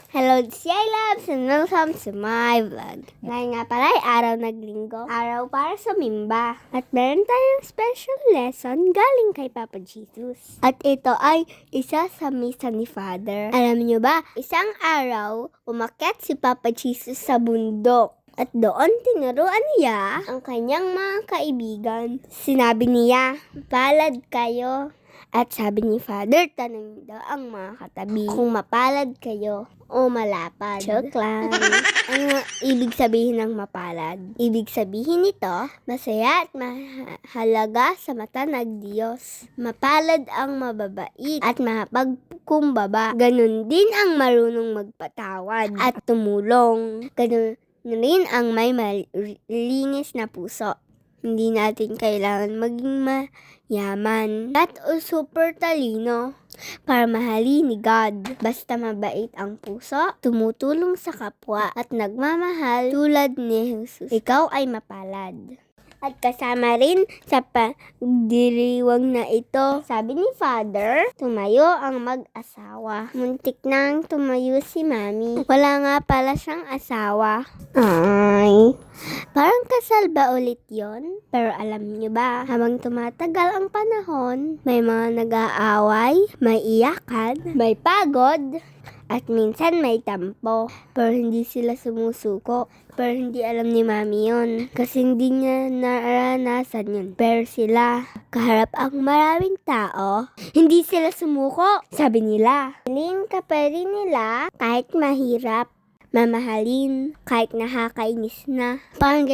Hello, CI Labs, and welcome to my vlog. Ngayon nga pala ay araw ng linggo, araw para sa Mimba. At meron tayong special lesson galing kay Papa Jesus. At ito ay isa sa misa ni Father. Alam niyo ba, isang araw, umakyat si Papa Jesus sa bundok. At doon tinuruan niya ang kanyang mga kaibigan. Sinabi niya, palad kayo. At sabi ni Father, tanong daw ang mga katabi kung mapalad kayo o malapad. Joke lang. Ano ibig sabihin ng mapalad? Ibig sabihin nito, masaya at mahalaga sa mata ng Diyos. Mapalad ang mababait at mapagkumbaba. Ganun din ang marunong magpatawad at tumulong. Ganun rin ang may malinis na puso. Hindi natin kailangan maging mayaman at super talino para mahalin ni God. Basta mabait ang puso, tumutulong sa kapwa at nagmamahal tulad ni Jesus. Ikaw ay mapalad. At kasama rin sa pagdiriwang na ito, sabi ni Father, tumayo ang mag-asawa. Muntik nang tumayo si Mami. Wala nga pala siyang asawa. Ay, parang kasal ba ulit yon? Pero alam niyo ba, habang tumatagal ang panahon, may mga nag-aaway, may iyakan, may pagod, at minsan may tampo. Pero hindi sila sumusuko. Pero hindi alam ni Mami yun. Kasi hindi niya naranasan yun. Pero sila, kaharap ang maraming tao, hindi sila sumuko. Sabi nila, mahalin ka pa rin nila kahit mahirap. Mamahalin kahit nakakainis na. Parang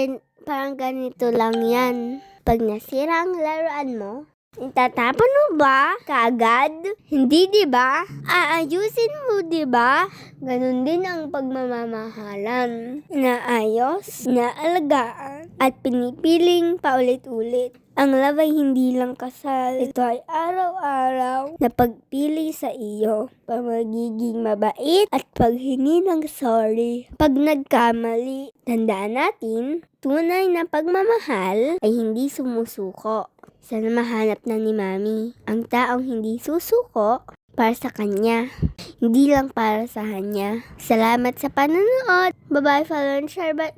ganito lang yan. Pag nasira ang laruan mo, itatapon mo ba kaagad? Hindi, di ba? Aayusin mo, di ba? Ganun din ang pagmamamahalan. Inaayos, inaalagaan, at pinipiling paulit-ulit. Ang love ay hindi lang kasal. Ito ay araw-araw na pagpili sa iyo. Pagiging mabait at paghingi ng sorry. Pag nagkamali, tandaan natin, tunay na pagmamahal ay hindi sumusuko. Sana mahanap na ni Mami ang taong hindi susuko para sa kanya. Hindi lang para sa kanya. Salamat sa panonood. Bye-bye, follow and share. Bye.